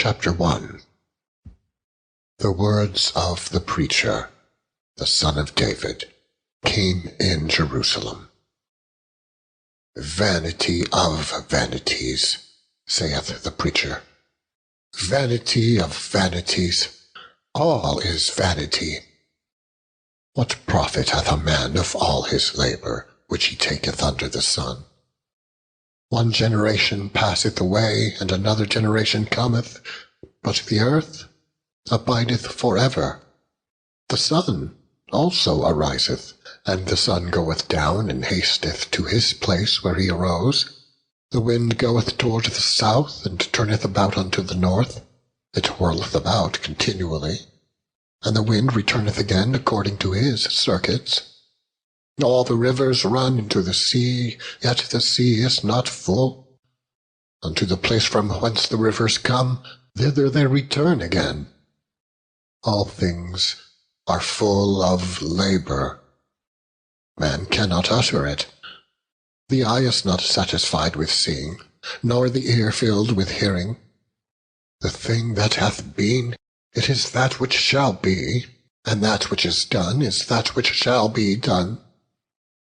Chapter 1. The words of the preacher, the son of David, king in Jerusalem. Vanity of vanities, saith the preacher. Vanity of vanities, all is vanity. What profit hath a man of all his labor, which he taketh under the sun? One generation passeth away, and another generation cometh, but the earth abideth forever. The sun also ariseth, and the sun goeth down, and hasteth to his place where he arose. The wind goeth toward the south, and turneth about unto the north. It whirleth about continually, and the wind returneth again according to his circuits. All the rivers run into the sea, yet the sea is not full. Unto the place from whence the rivers come, thither they return again. All things are full of labor. Man cannot utter it. The eye is not satisfied with seeing, nor the ear filled with hearing. The thing that hath been, it is that which shall be, and that which is done is that which shall be done.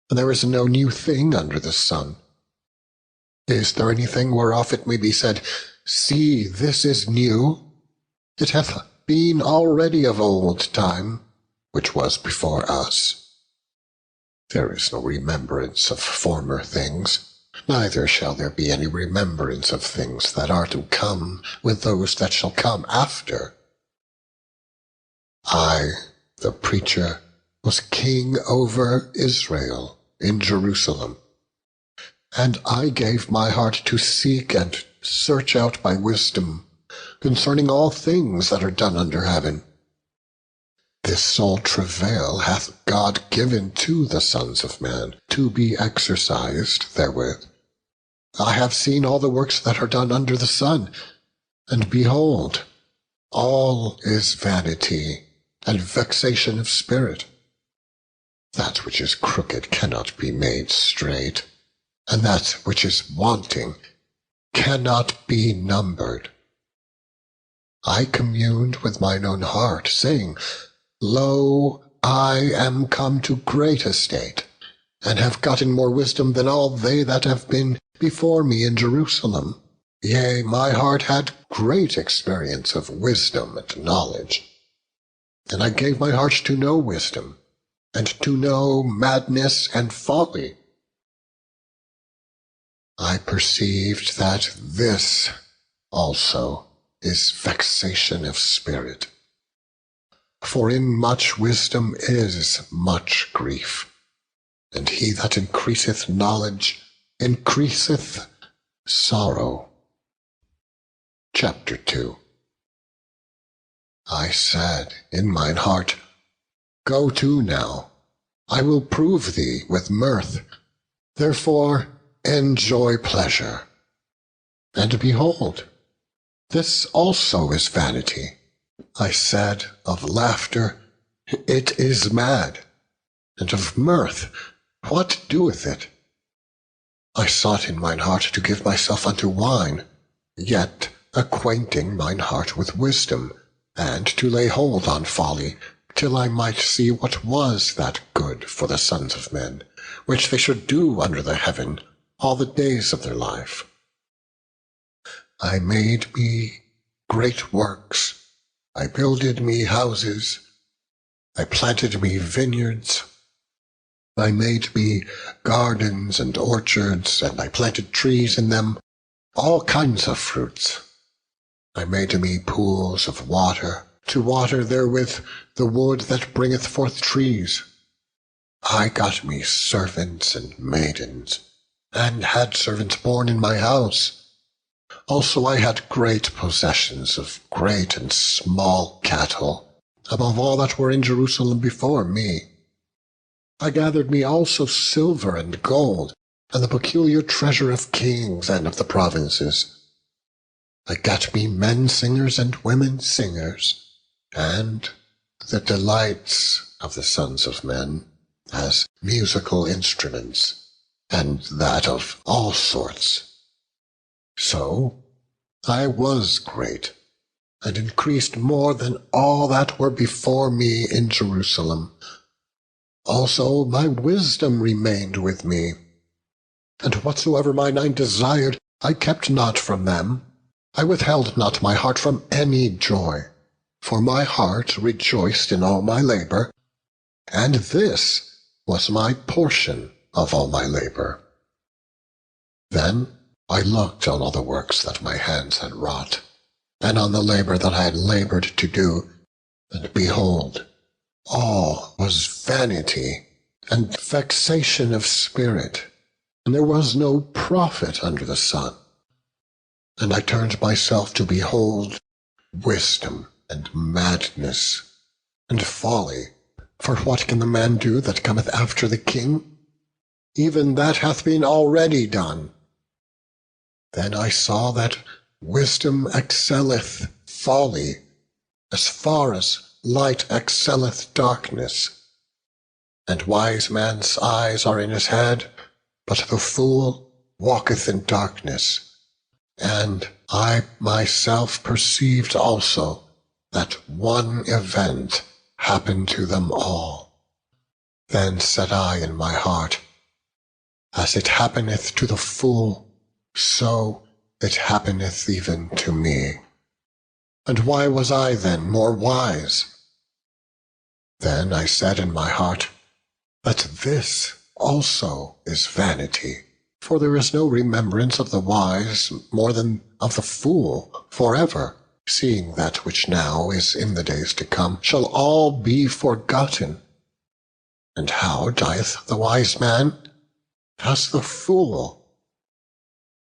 And there is no new thing under the sun. Is there anything whereof it may be said, See, this is new? It hath been already of old time, which was before us. There is no remembrance of former things, neither shall there be any remembrance of things that are to come with those that shall come after. I, the preacher, was king over Israel in Jerusalem, and I gave my heart to seek and search out by wisdom concerning all things that are done under heaven. This sole travail hath God given to the sons of men, to be exercised therewith. I have seen all the works that are done under the sun, and behold, all is vanity and vexation of spirit. That which is crooked cannot be made straight, and that which is wanting cannot be numbered. I communed with mine own heart, saying, Lo, I am come to great estate, and have gotten more wisdom than all they that have been before me in Jerusalem. Yea, my heart had great experience of wisdom and knowledge. And I gave my heart to know wisdom, and to know madness and folly. I perceived that this also is vexation of spirit. For in much wisdom is much grief, and he that increaseth knowledge increaseth sorrow. Chapter 2. I said in mine heart, Go to now, I will prove thee with mirth. Therefore enjoy pleasure. And behold, this also is vanity. I said of laughter, It is mad. And of mirth, what doeth it? I sought in mine heart to give myself unto wine, yet acquainting mine heart with wisdom, and to lay hold on folly, till I might see what was that good for the sons of men, which they should do under the heaven all the days of their life. I made me great works, I builded me houses, I planted me vineyards, I made me gardens and orchards, and I planted trees in them, all kinds of fruits. I made me pools of water, to water therewith the wood that bringeth forth trees. I got me servants and maidens, and had servants born in my house. Also I had great possessions of great and small cattle, above all that were in Jerusalem before me. I gathered me also silver and gold, and the peculiar treasure of kings and of the provinces. I got me men singers and women singers, and the delights of the sons of men as musical instruments, and that of all sorts. So I was great, and increased more than all that were before me in Jerusalem. Also my wisdom remained with me, and whatsoever mine eye desired, I kept not from them. I withheld not my heart from any joy, for my heart rejoiced in all my labor, and this was my portion of all my labor. Then I looked on all the works that my hands had wrought, and on the labor that I had labored to do, and behold, all was vanity and vexation of spirit, and there was no profit under the sun. And I turned myself to behold wisdom and madness and folly. For what can the man do that cometh after the king? Even that hath been already done. Then I saw that wisdom excelleth folly, as far as light excelleth darkness. And wise man's eyes are in his head, but the fool walketh in darkness. And I myself perceived also that one event happened to them all. Then said I in my heart, as it happeneth to the fool, so it happeneth even to me. And why was I then more wise? Then I said in my heart, that this also is vanity. For there is no remembrance of the wise more than of the fool forever, seeing that which now is in the days to come shall all be forgotten. And how dieth the wise man? As the fool.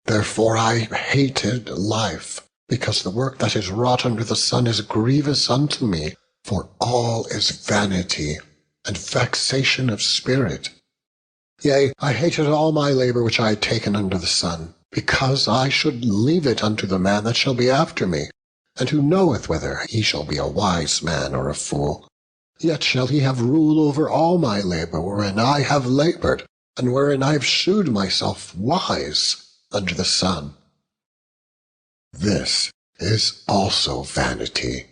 Therefore I hated life, because the work that is wrought under the sun is grievous unto me, for all is vanity and vexation of spirit. Yea, I hated all my labor which I had taken under the sun, because I should leave it unto the man that shall be after me, and who knoweth whether he shall be a wise man or a fool. Yet shall he have rule over all my labor wherein I have labored, and wherein I have shewed myself wise under the sun. This is also vanity.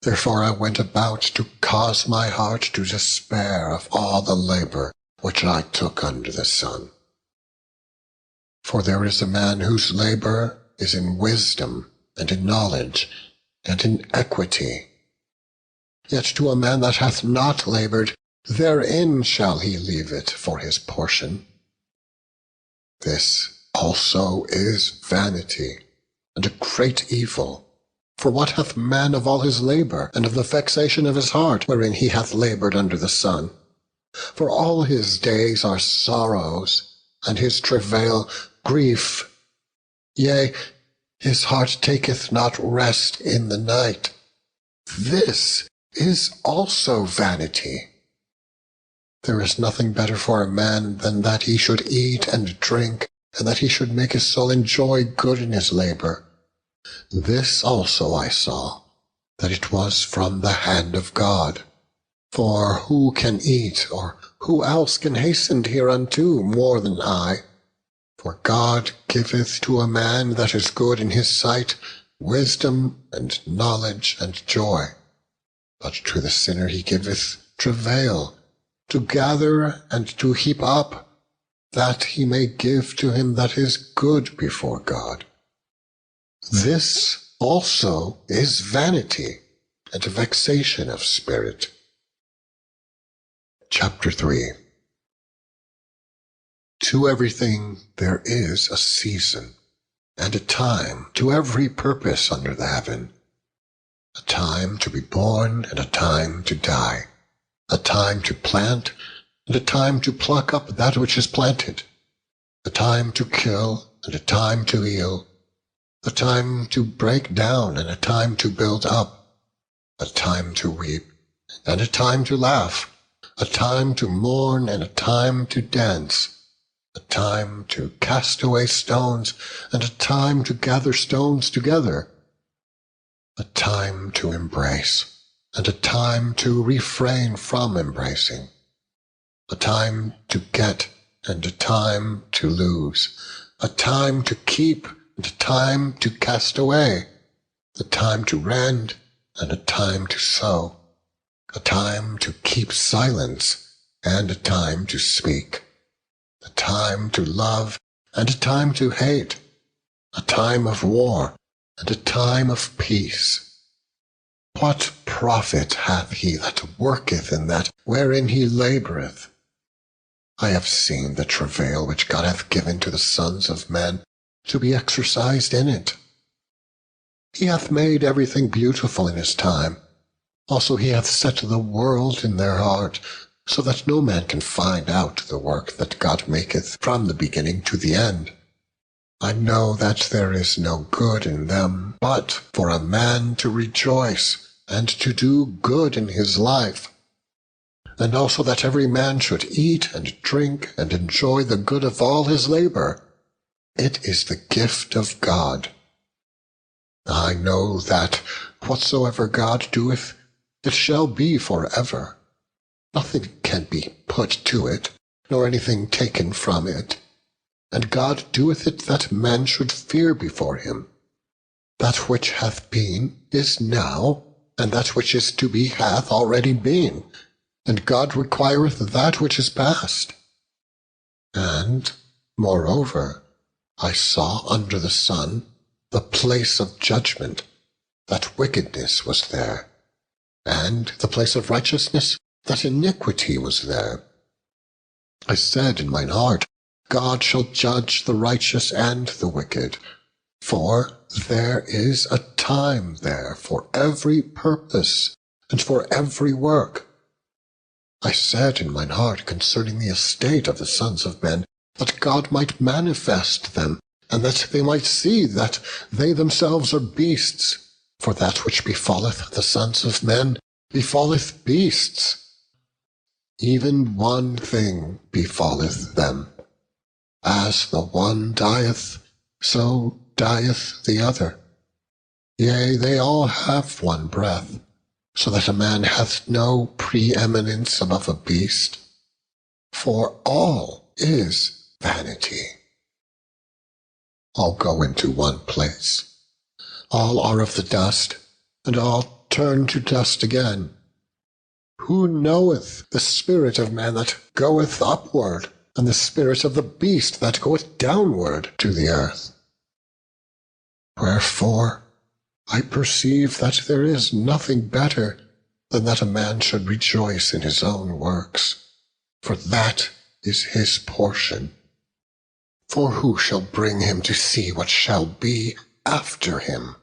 Therefore I went about to cause my heart to despair of all the labor which I took under the sun. For there is a man whose labor is in wisdom, and in knowledge, and in equity. Yet to a man that hath not labored, therein shall he leave it for his portion. This also is vanity, and a great evil. For what hath man of all his labor, and of the vexation of his heart, wherein he hath labored under the sun? For all his days are sorrows, and his travail grief. Yea, his heart taketh not rest in the night. This is also vanity. There is nothing better for a man than that he should eat and drink, and that he should make his soul enjoy good in his labor. This also I saw, that it was from the hand of God. For who can eat, or who else can hasten hereunto more than I? For God giveth to a man that is good in his sight wisdom and knowledge and joy. But to the sinner he giveth travail, to gather and to heap up, that he may give to him that is good before God. This also is vanity and a vexation of spirit. Chapter 3. To everything there is a season, and a time to every purpose under the heaven. A time to be born, and a time to die. A time to plant, and a time to pluck up that which is planted. A time to kill, and a time to heal. A time to break down, and a time to build up. A time to weep, and a time to laugh. A time to mourn, and a time to dance. A time to cast away stones, and a time to gather stones together. A time to embrace, and a time to refrain from embracing. A time to get, and a time to lose. A time to keep, and a time to cast away. a time to rend and a time to sow, a time to keep silence and a time to speak, a time to love and a time to hate, a time of war and a time of peace. What profit hath he that worketh in that wherein he laboureth? I have seen the travail which God hath given to the sons of men to be exercised in it. He hath made everything beautiful in his time. Also he hath set the world in their heart, so that no man can find out the work that God maketh from the beginning to the end. I know that there is no good in them, but for a man to rejoice and to do good in his life, and also that every man should eat and drink and enjoy the good of all his labor. It is the gift of God. I know that whatsoever God doeth, it shall be forever. Nothing can be put to it, nor anything taken from it. And God doeth it that men should fear before him. That which hath been is now, and that which is to be hath already been, and God requireth that which is past. And, moreover, I saw under the sun the place of judgment, that wickedness was there, and the place of righteousness, that iniquity was there. I said in mine heart, God shall judge the righteous and the wicked, for there is a time there for every purpose and for every work. I said in mine heart concerning the estate of the sons of men, that God might manifest them, and that they might see that they themselves are beasts, for that which befalleth the sons of men befalleth beasts. Even one thing befalleth them. As the one dieth, so dieth the other. Yea, they all have one breath, so that a man hath no preeminence above a beast. For all is vanity. All go into one place. All are of the dust, and all turn to dust again. Who knoweth the spirit of man that goeth upward, and the spirit of the beast that goeth downward to the earth? Wherefore I perceive that there is nothing better than that a man should rejoice in his own works, for that is his portion. For who shall bring him to see what shall be after him?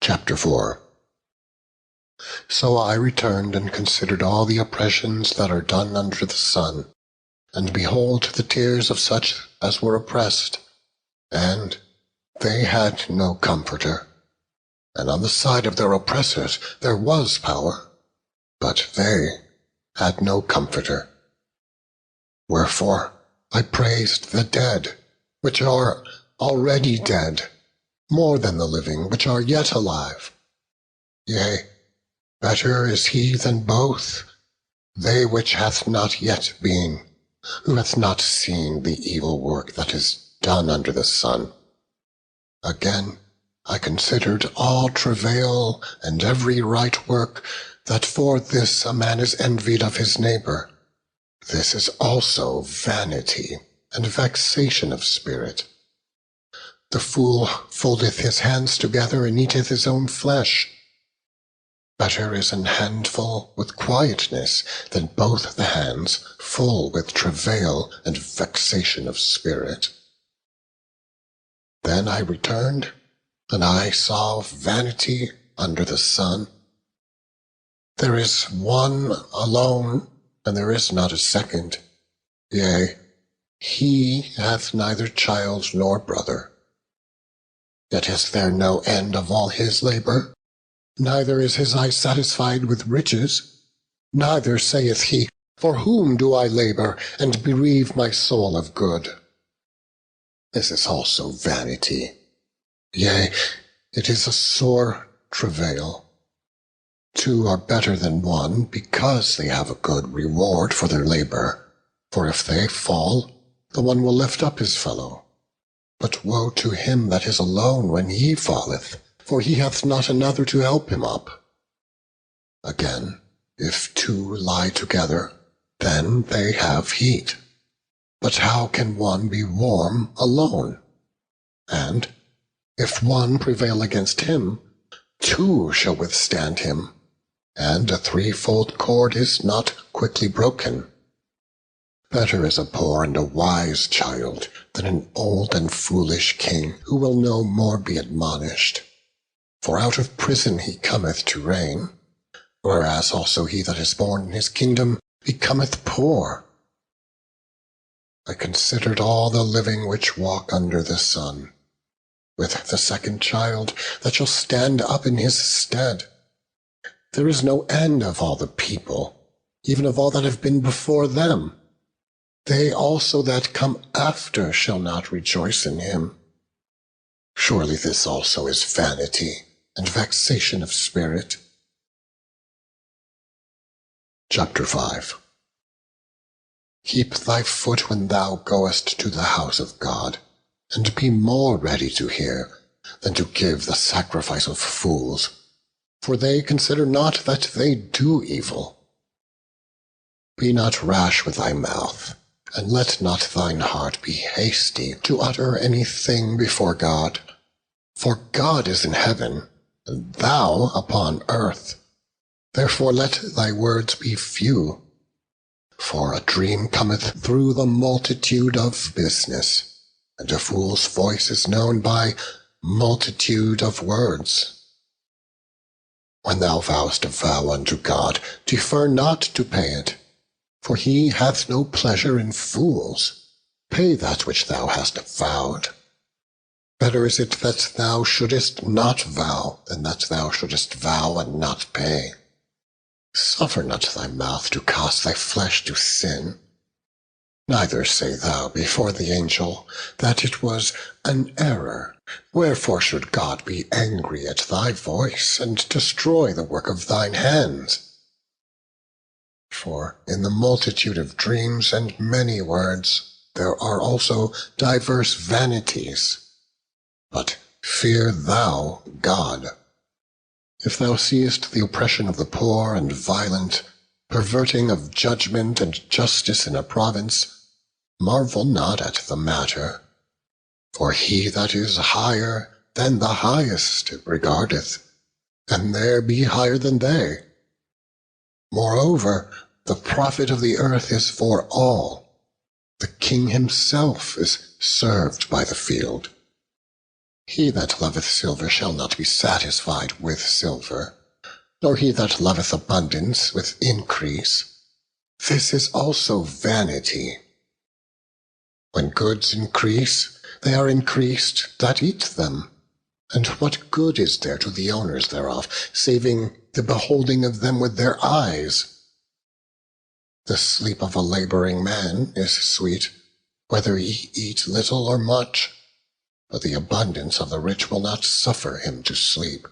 Chapter 4. So I returned and considered all the oppressions that are done under the sun, and behold the tears of such as were oppressed, and they had no comforter. And on the side of their oppressors there was power, but they had no comforter. Wherefore I praised the dead, which are already dead, more than the living, which are yet alive. Yea, better is he than both, they which hath not yet been, who hath not seen the evil work that is done under the sun. Again, I considered all travail and every right work, that for this a man is envied of his neighbor. This is also vanity and vexation of spirit. The fool foldeth his hands together and eateth his own flesh. Better is an handful with quietness than both the hands full with travail and vexation of spirit. Then I returned, and I saw vanity under the sun. There is one alone, and there is not a second. Yea, he hath neither child nor brother. Yet is there no end of all his labor, neither is his eye satisfied with riches. Neither saith he, For whom do I labor, and bereave my soul of good? This is also vanity. Yea, it is a sore travail. Two are better than one, because they have a good reward for their labor. For if they fall, the one will lift up his fellow. But woe to him that is alone when he falleth, for he hath not another to help him up. Again, if two lie together, then they have heat. But how can one be warm alone? And if one prevail against him, two shall withstand him, and a threefold cord is not quickly broken. Better is a poor and a wise child than an old and foolish king, who will no more be admonished. For out of prison he cometh to reign, whereas also he that is born in his kingdom becometh poor. I considered all the living which walk under the sun, with the second child that shall stand up in his stead. There is no end of all the people, even of all that have been before them. They also that come after shall not rejoice in him. Surely this also is vanity and vexation of spirit. Chapter 5. Keep thy foot when thou goest to the house of God, and be more ready to hear than to give the sacrifice of fools, for they consider not that they do evil. Be not rash with thy mouth, and let not thine heart be hasty to utter anything before God. For God is in heaven, and thou upon earth. Therefore let thy words be few. For a dream cometh through the multitude of business, and a fool's voice is known by multitude of words. When thou vowest a vow unto God, defer not to pay it, for he hath no pleasure in fools. Pay that which thou hast vowed. Better is it that thou shouldest not vow, than that thou shouldest vow and not pay. Suffer not thy mouth to cause thy flesh to sin. Neither say thou before the angel that it was an error. Wherefore should God be angry at thy voice, and destroy the work of thine hands? For in the multitude of dreams and many words there are also divers vanities. But fear thou God. If thou seest the oppression of the poor and violent, perverting of judgment and justice in a province, marvel not at the matter. For he that is higher than the highest regardeth, and there be higher than they. Moreover, the profit of the earth is for all. The king himself is served by the field. He that loveth silver shall not be satisfied with silver, nor he that loveth abundance with increase. This is also vanity. When goods increase, they are increased that eat them. And what good is there to the owners thereof, saving the beholding of them with their eyes? The sleep of a laboring man is sweet, whether he eat little or much, but the abundance of the rich will not suffer him to sleep.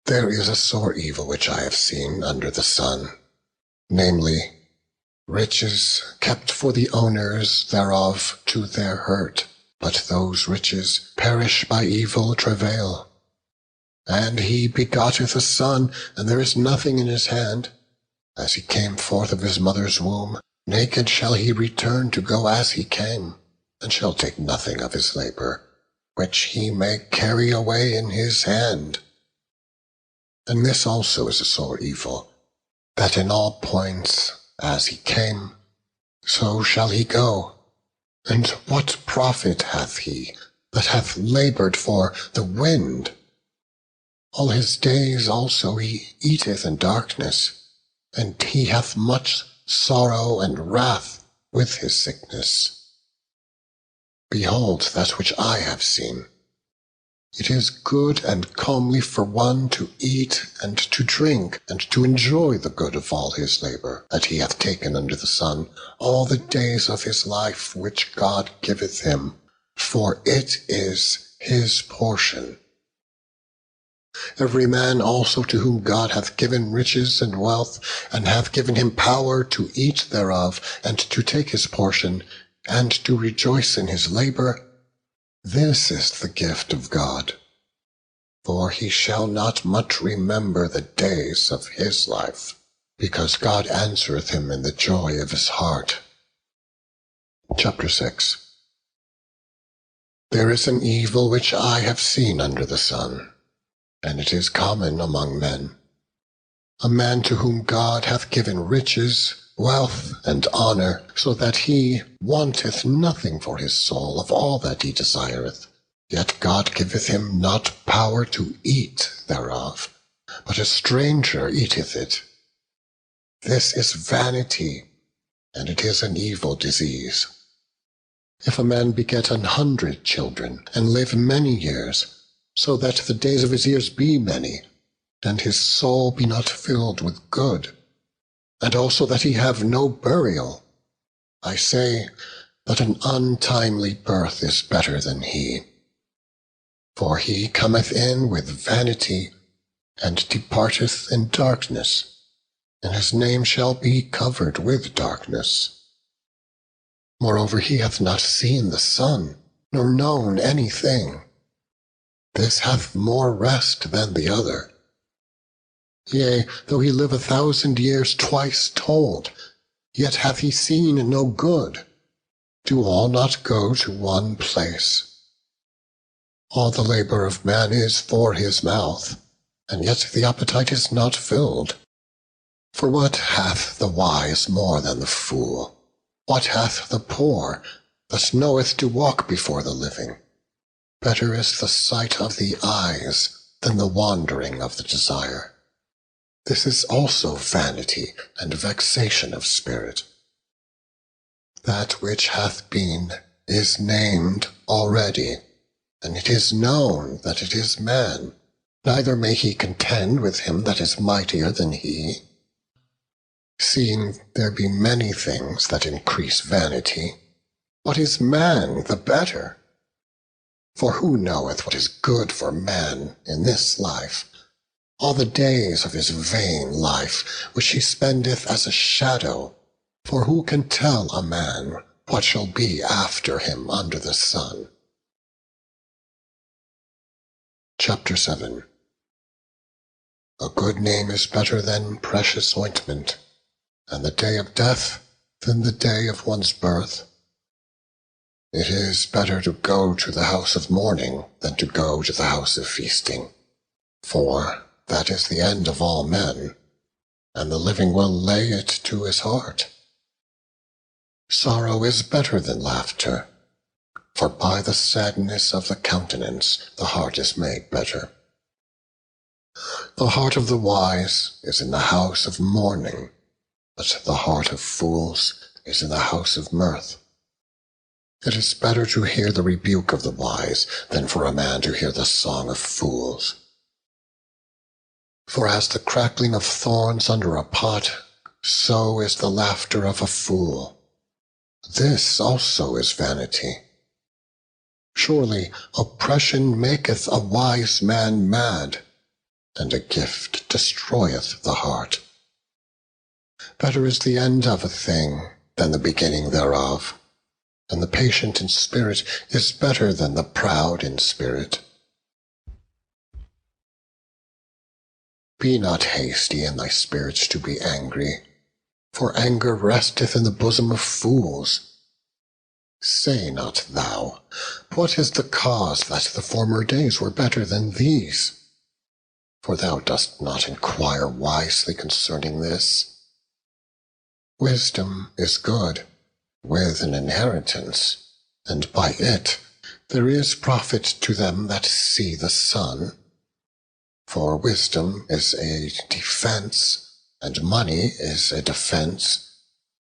There is a sore evil which I have seen under the sun, namely, riches kept for the owners thereof to their hurt, but those riches perish by evil travail. And he begotteth a son, and there is nothing in his hand. As he came forth of his mother's womb, naked shall he return to go as he came, and shall take nothing of his labor, which he may carry away in his hand. And this also is a sore evil, that in all points, as he came, so shall he go. And what profit hath he that hath labored for the wind? All his days also he eateth in darkness, and he hath much sorrow and wrath with his sickness. Behold that which I have seen. It is good and comely for one to eat and to drink, and to enjoy the good of all his labor that he hath taken under the sun, all the days of his life which God giveth him, for it is his portion. Every man also to whom God hath given riches and wealth, and hath given him power to eat thereof, and to take his portion, and to rejoice in his labor, this is the gift of God. For he shall not much remember the days of his life, because God answereth him in the joy of his heart. Chapter 6. There is an evil which I have seen under the sun, and it is common among men. A man to whom God hath given riches, wealth, and honor, so that he wanteth nothing for his soul of all that he desireth. Yet God giveth him not power to eat thereof, but a stranger eateth it. This is vanity, and it is an evil disease. If a man beget 100 children, and live many years, so that the days of his years be many, and his soul be not filled with good, and also that he have no burial, I say that an untimely birth is better than he. For he cometh in with vanity, and departeth in darkness, and his name shall be covered with darkness. Moreover, he hath not seen the sun, nor known anything. This hath more rest than the other. Yea, though he live 1,000 years twice told, yet hath he seen no good. Do all not go to one place? All the labor of man is for his mouth, and yet the appetite is not filled. For what hath the wise more than the fool? What hath the poor that knoweth to walk before the living? Better is the sight of the eyes than the wandering of the desire. This is also vanity and vexation of spirit. That which hath been is named already, and it is known that it is man, neither may he contend with him that is mightier than he. Seeing there be many things that increase vanity, what is man the better? For who knoweth what is good for man in this life, all the days of his vain life, which he spendeth as a shadow? For who can tell a man what shall be after him under the sun? Chapter 7. A good name is better than precious ointment, and the day of death than the day of one's birth. It is better to go to the house of mourning than to go to the house of feasting, for that is the end of all men, and the living will lay it to his heart. Sorrow is better than laughter, for by the sadness of the countenance the heart is made better. The heart of the wise is in the house of mourning, but the heart of fools is in the house of mirth. It is better to hear the rebuke of the wise than for a man to hear the song of fools. For as the crackling of thorns under a pot, so is the laughter of a fool. This also is vanity. Surely oppression maketh a wise man mad, and a gift destroyeth the heart. Better is the end of a thing than the beginning thereof, and the patient in spirit is better than the proud in spirit. Be not hasty in thy spirits to be angry, for anger resteth in the bosom of fools. Say not thou, what is the cause that the former days were better than these? For thou dost not inquire wisely concerning this. Wisdom is good, with an inheritance, and by it there is profit to them that see the sun. For wisdom is a defense, and money is a defense.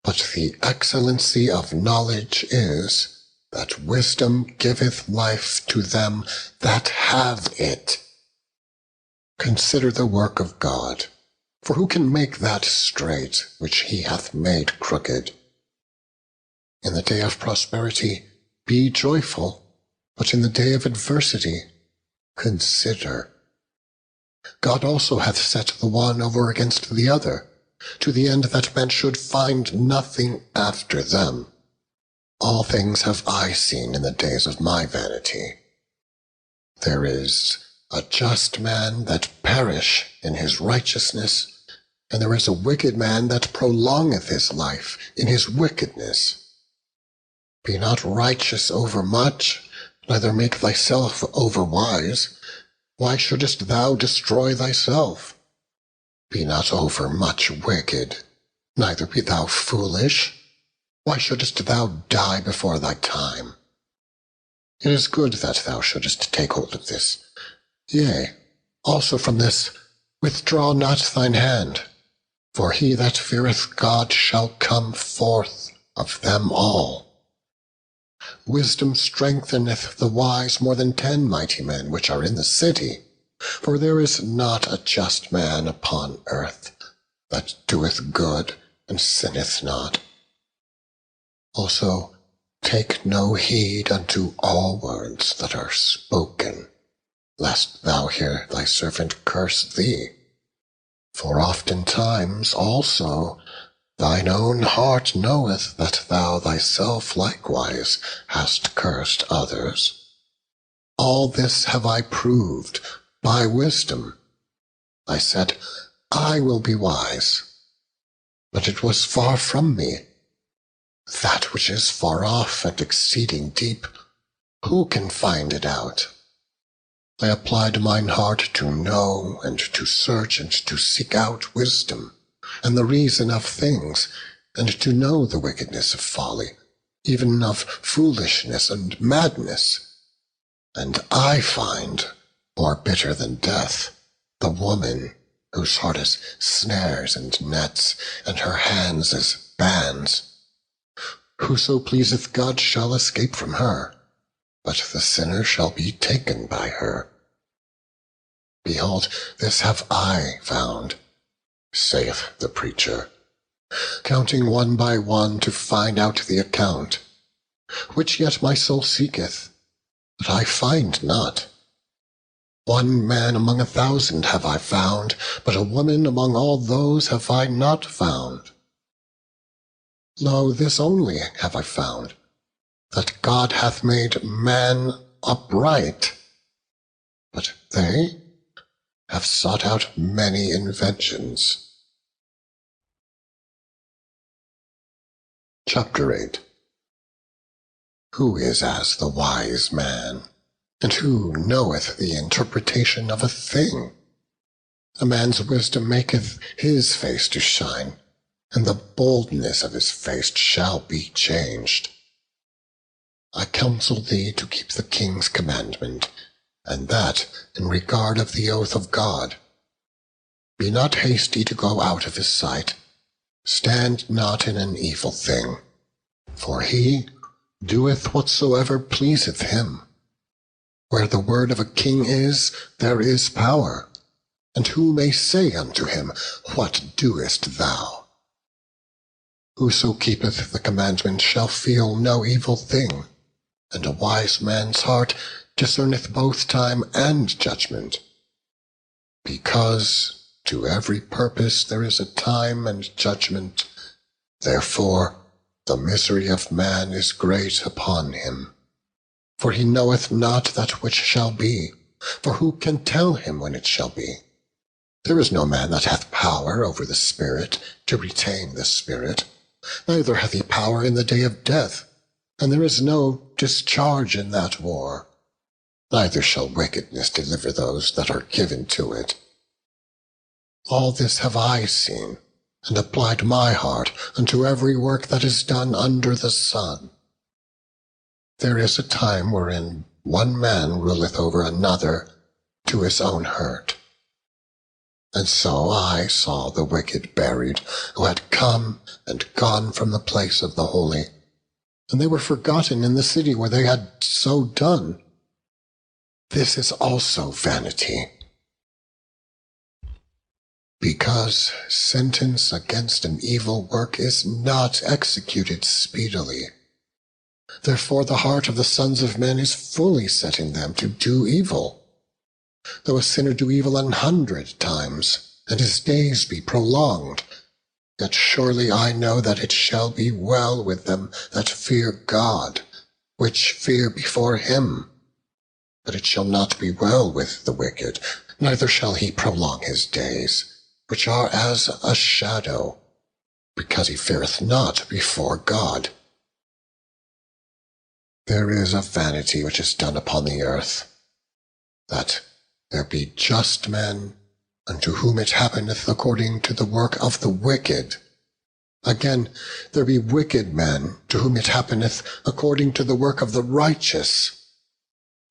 But the excellency of knowledge is, that wisdom giveth life to them that have it. Consider the work of God, for who can make that straight which he hath made crooked? In the day of prosperity be joyful, but in the day of adversity consider. God also hath set the one over against the other, to the end that men should find nothing after them. All things have I seen in the days of my vanity. There is a just man that perish in his righteousness, and there is a wicked man that prolongeth his life in his wickedness. Be not righteous over much, neither make thyself over wise. Why shouldest thou destroy thyself? Be not over much wicked, neither be thou foolish. Why shouldest thou die before thy time? It is good that thou shouldest take hold of this. Yea, also from this withdraw not thine hand, for he that feareth God shall come forth of them all. Wisdom strengtheneth the wise more than 10 mighty men which are in the city, for there is not a just man upon earth that doeth good and sinneth not. Also, take no heed unto all words that are spoken, lest thou hear thy servant curse thee. For oftentimes also thine own heart knoweth that thou thyself likewise hast cursed others. All this have I proved by wisdom. I said, I will be wise, but it was far from me. That which is far off and exceeding deep, who can find it out? I applied mine heart to know and to search and to seek out wisdom, and the reason of things, and to know the wickedness of folly, even of foolishness and madness. And I find, more bitter than death, the woman whose heart is snares and nets, and her hands as bands. Whoso pleaseth God shall escape from her, but the sinner shall be taken by her. Behold, this have I found, saith the preacher, counting one by one to find out the account, which yet my soul seeketh, but I find not. One man among 1,000 have I found, but a woman among all those have I not found. Lo, this only have I found, that God hath made man upright, but they have sought out many inventions. Chapter 8. Who is as the wise man, and who knoweth the interpretation of a thing? A man's wisdom maketh his face to shine, and the boldness of his face shall be changed. I counsel thee to keep the king's commandment, and that in regard of the oath of God. Be not hasty to go out of his sight. Stand not in an evil thing, for he doeth whatsoever pleaseth him. Where the word of a king is, there is power. And who may say unto him, What doest thou? Whoso keepeth the commandment shall feel no evil thing, and a wise man's heart discerneth both time and judgment. Because to every purpose there is a time and judgment, therefore the misery of man is great upon him. For he knoweth not that which shall be, for who can tell him when it shall be? There is no man that hath power over the spirit to retain the spirit, neither hath he power in the day of death, and there is no discharge in that war. Neither shall wickedness deliver those that are given to it. All this have I seen, and applied my heart unto every work that is done under the sun. There is a time wherein one man ruleth over another to his own hurt. And so I saw the wicked buried, who had come and gone from the place of the holy, and they were forgotten in the city where they had so done. This is also vanity. Because sentence against an evil work is not executed speedily. Therefore the heart of the sons of men is fully set in them to do evil. Though a sinner do evil 100 times, and his days be prolonged, Yet surely I know that it shall be well with them that fear God, which fear before him. But it shall not be well with the wicked, neither shall he prolong his days, which are as a shadow, because he feareth not before God. There is a vanity which is done upon the earth, that there be just men, unto whom it happeneth according to the work of the wicked. Again, there be wicked men, to whom it happeneth according to the work of the righteous.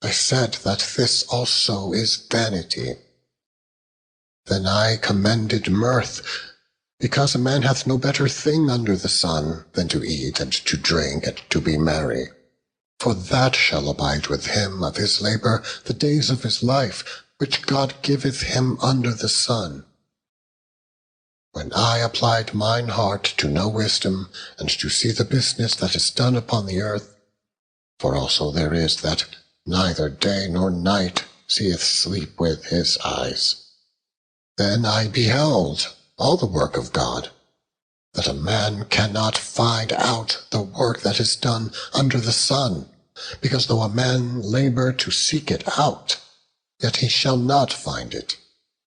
I said that this also is vanity. Then I commended mirth, because a man hath no better thing under the sun than to eat and to drink and to be merry. For that shall abide with him of his labor the days of his life, which God giveth him under the sun. When I applied mine heart to know wisdom, and to see the business that is done upon the earth, for also there is that neither day nor night seeth sleep with his eyes, then I beheld all the work of God, that a man cannot find out the work that is done under the sun, because though a man labor to seek it out, yet he shall not find it.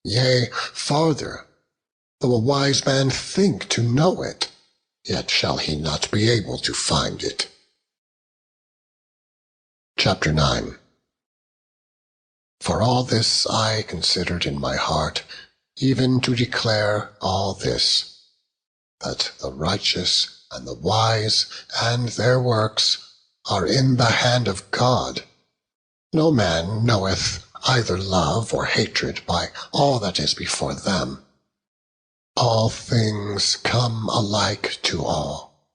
Yea, farther, though a wise man think to know it, yet shall he not be able to find it. Chapter 9. For all this I considered in my heart, even to declare all this, that the righteous and the wise and their works are in the hand of God. No man knoweth either love or hatred by all that is before them. All things come alike to all.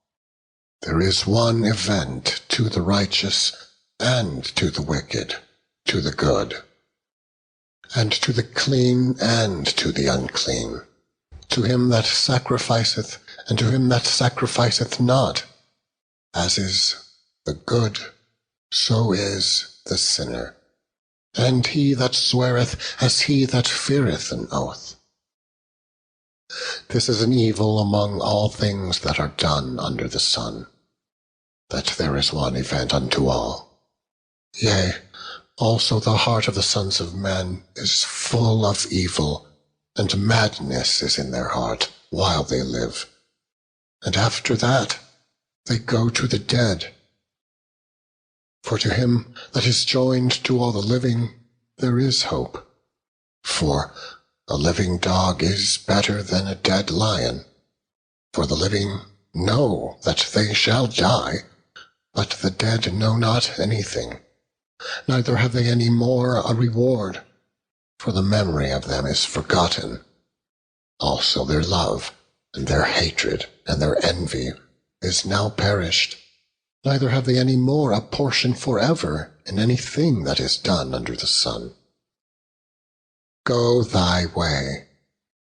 There is one event to the righteous and to the wicked, to the good, and to the clean and to the unclean, to him that sacrificeth and to him that sacrificeth not. As is the good, so is the sinner, and he that sweareth as he that feareth an oath. This is an evil among all things that are done under the sun, that there is one event unto all. Yea, also the heart of the sons of men is full of evil, and madness is in their heart while they live. And after that they go to the dead. For to him that is joined to all the living there is hope. For a living dog is better than a dead lion. For the living know that they shall die, but the dead know not anything, neither have they any more a reward, for the memory of them is forgotten. Also their love, and their hatred, and their envy is now perished, neither have they any more a portion forever in anything that is done under the sun. Go thy way,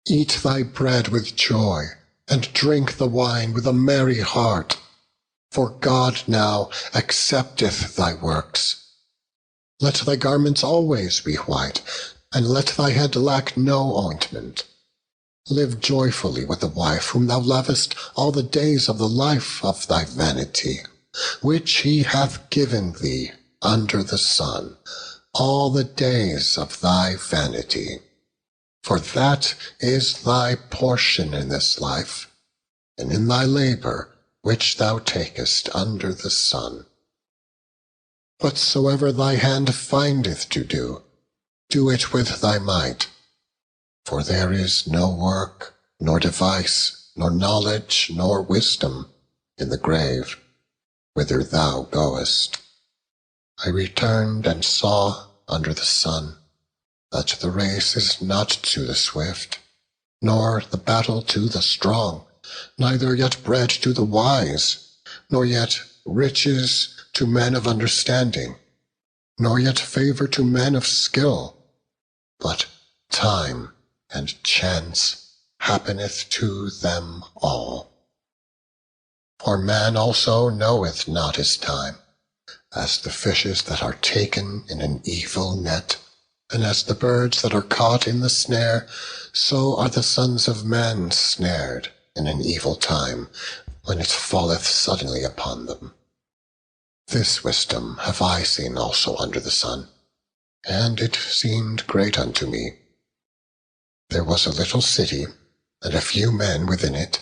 eat thy bread with joy, and drink the wine with a merry heart, for God now accepteth thy works. Let thy garments always be white, and let thy head lack no ointment. Live joyfully with the wife whom thou lovest all the days of the life of thy vanity, which he hath given thee under the sun, all the days of thy vanity. For that is thy portion in this life, and in thy labor which thou takest under the sun. Whatsoever thy hand findeth to do, do it with thy might. For there is no work, nor device, nor knowledge, nor wisdom in the grave, whither thou goest. I returned and saw under the sun that the race is not to the swift, nor the battle to the strong, neither yet bread to the wise, nor yet riches to men of understanding, nor yet favor to men of skill, but time and chance happeneth to them all. For man also knoweth not his time, as the fishes that are taken in an evil net, and as the birds that are caught in the snare, so are the sons of men snared in an evil time, when it falleth suddenly upon them. This wisdom have I seen also under the sun, and it seemed great unto me. There was a little city, and a few men within it,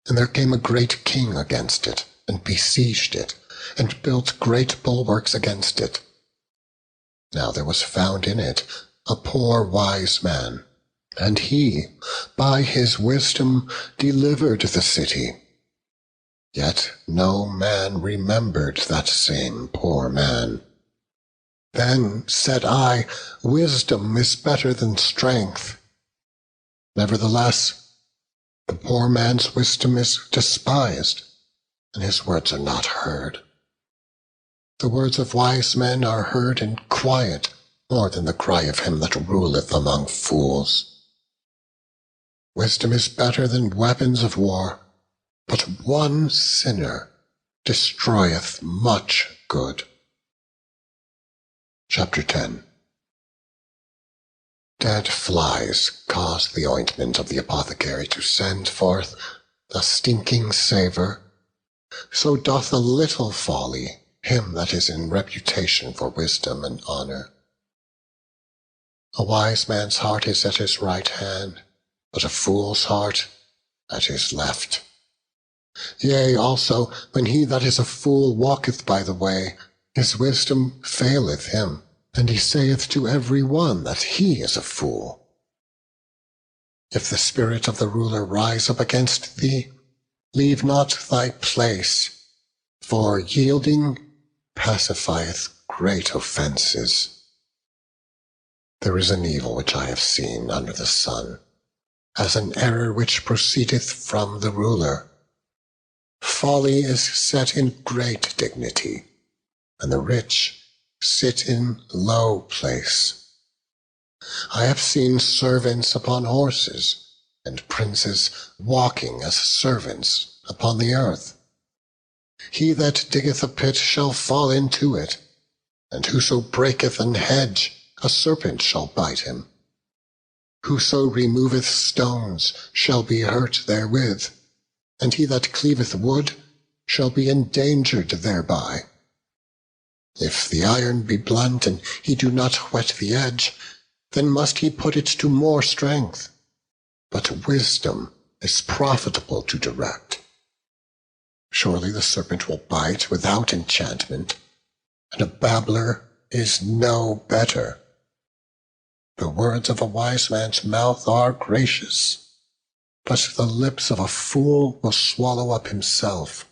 and there came a great king against it, and besieged it, and built great bulwarks against it. Now there was found in it a poor wise man, and he, by his wisdom, delivered the city. Yet no man remembered that same poor man. Then said I, Wisdom is better than strength. Nevertheless, the poor man's wisdom is despised, and his words are not heard. The words of wise men are heard in quiet, more than the cry of him that ruleth among fools. Wisdom is better than weapons of war, but one sinner destroyeth much good. Chapter 10. Dead flies cause the ointment of the apothecary to send forth a stinking savour. So doth a little folly him that is in reputation for wisdom and honour. A wise man's heart is at his right hand, but a fool's heart at his left. Yea, also, when he that is a fool walketh by the way, his wisdom faileth him, and he saith to every one that he is a fool. If the spirit of the ruler rise up against thee, leave not thy place, for yielding pacifieth great offences. There is an evil which I have seen under the sun, as an error which proceedeth from the ruler. Folly is set in great dignity, and the rich sit in low place. I have seen servants upon horses, and princes walking as servants upon the earth. He that diggeth a pit shall fall into it, and whoso breaketh an hedge, a serpent shall bite him. Whoso removeth stones shall be hurt therewith, and he that cleaveth wood shall be endangered thereby. If the iron be blunt, and he do not whet the edge, then must he put it to more strength. But wisdom is profitable to direct. Surely the serpent will bite without enchantment, and a babbler is no better. The words of a wise man's mouth are gracious, but the lips of a fool will swallow up himself.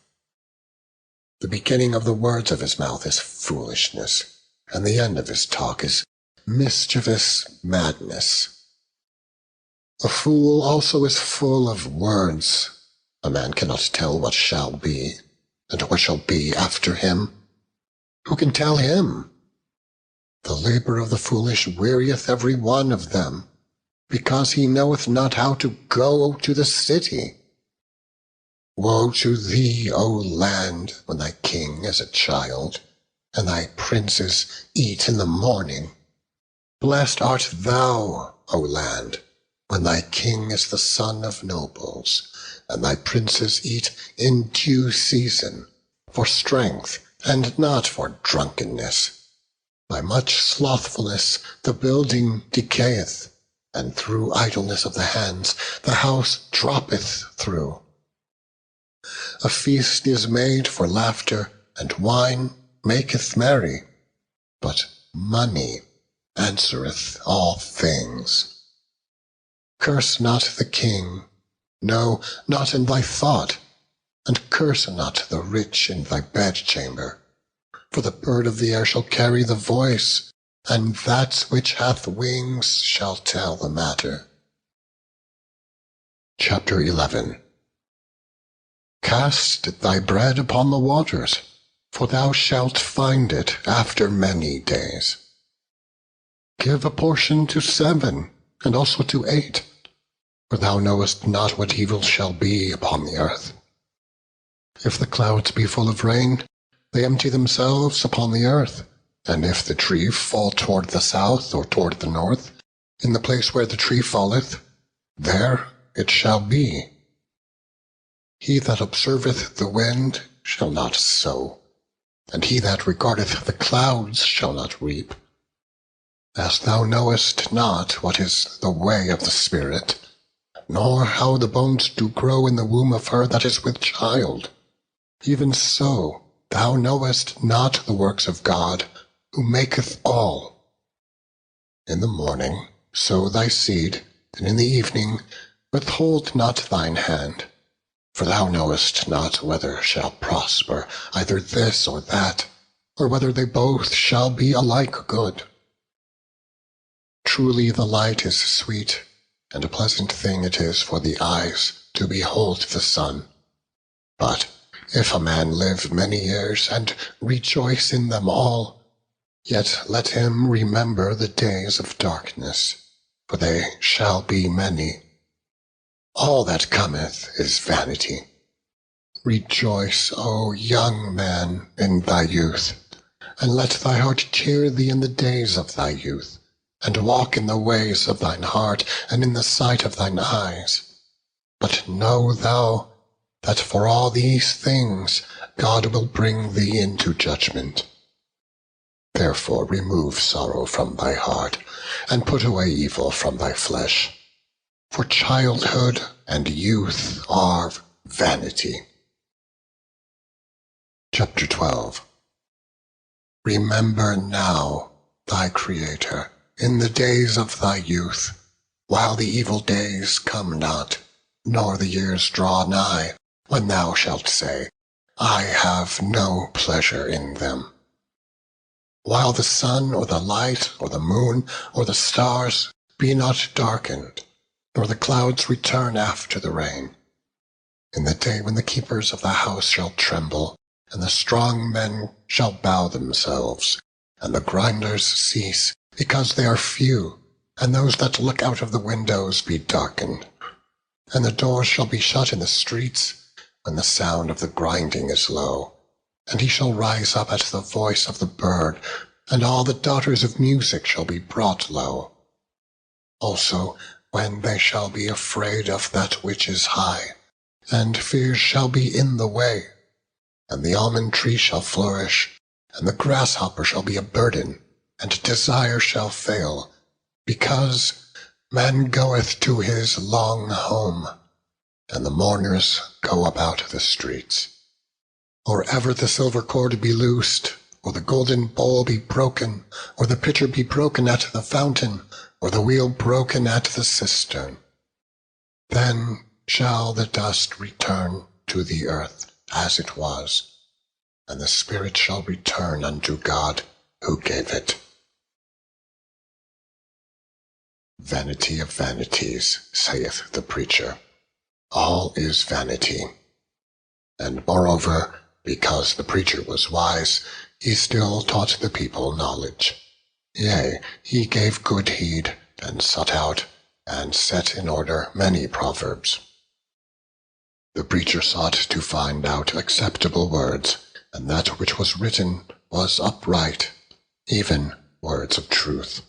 The beginning of the words of his mouth is foolishness, and the end of his talk is mischievous madness. A fool also is full of words. A man cannot tell what shall be, and what shall be after him. Who can tell him? The labor of the foolish wearieth every one of them, because he knoweth not how to go to the city. Woe to thee, O land, when thy king is a child, and thy princes eat in the morning. Blessed art thou, O land, when thy king is the son of nobles, and thy princes eat in due season, for strength, and not for drunkenness. By much slothfulness the building decayeth, and through idleness of the hands the house droppeth through. A feast is made for laughter, and wine maketh merry, but money answereth all things. Curse not the king, no, not in thy thought, and curse not the rich in thy bedchamber. For the bird of the air shall carry the voice, and that which hath wings shall tell the matter. Chapter 11. Cast thy bread upon the waters, for thou shalt find it after many days. Give a portion to 7, and also to 8, for thou knowest not what evil shall be upon the earth. If the clouds be full of rain, they empty themselves upon the earth, and if the tree fall toward the south or toward the north, in the place where the tree falleth, there it shall be. He that observeth the wind shall not sow, and he that regardeth the clouds shall not reap. As thou knowest not what is the way of the Spirit, nor how the bones do grow in the womb of her that is with child, even so thou knowest not the works of God, who maketh all. In the morning sow thy seed, and in the evening withhold not thine hand. For thou knowest not whether shall prosper either this or that, or whether they both shall be alike good. Truly the light is sweet, and a pleasant thing it is for the eyes to behold the sun. But if a man live many years, and rejoice in them all, yet let him remember the days of darkness, for they shall be many. All that cometh is vanity. Rejoice, O young man, in thy youth, and let thy heart cheer thee in the days of thy youth, and walk in the ways of thine heart, and in the sight of thine eyes. But know thou that for all these things God will bring thee into judgment. Therefore remove sorrow from thy heart, and put away evil from thy flesh. For childhood and youth are vanity. Chapter 12. Remember now thy Creator in the days of thy youth, while the evil days come not, nor the years draw nigh, when thou shalt say, I have no pleasure in them. While the sun or the light or the moon or the stars be not darkened, nor the clouds return after the rain. In the day when the keepers of the house shall tremble, and the strong men shall bow themselves, and the grinders cease, because they are few, and those that look out of the windows be darkened. And the doors shall be shut in the streets, when the sound of the grinding is low. And he shall rise up at the voice of the bird, and all the daughters of music shall be brought low. Also, when they shall be afraid of that which is high, and fear shall be in the way, and the almond tree shall flourish, and the grasshopper shall be a burden, and desire shall fail, because man goeth to his long home, and the mourners go about the streets. Or ever the silver cord be loosed, or the golden bowl be broken, or the pitcher be broken at the fountain, or the wheel broken at the cistern. Then shall the dust return to the earth as it was, and the spirit shall return unto God who gave it. Vanity of vanities, saith the preacher. All is vanity. And moreover, because the preacher was wise, he still taught the people knowledge. Yea, he gave good heed, and sought out, and set in order many proverbs. The preacher sought to find out acceptable words, and that which was written was upright, even words of truth.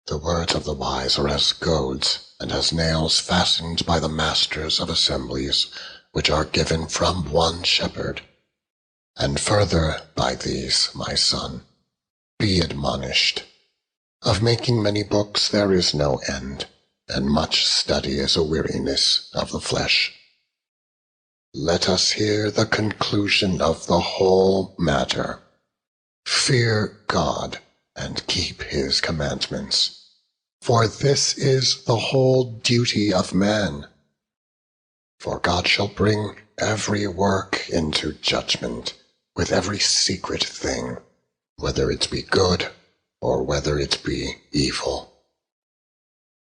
The words of the wise are as goads, and as nails fastened by the masters of assemblies, which are given from one shepherd. And further by these, my son, be admonished. Of making many books there is no end, and much study is a weariness of the flesh. Let us hear the conclusion of the whole matter. Fear God, and keep his commandments, for this is the whole duty of man. For God shall bring every work into judgment, with every secret thing, whether it be good or whether it be evil.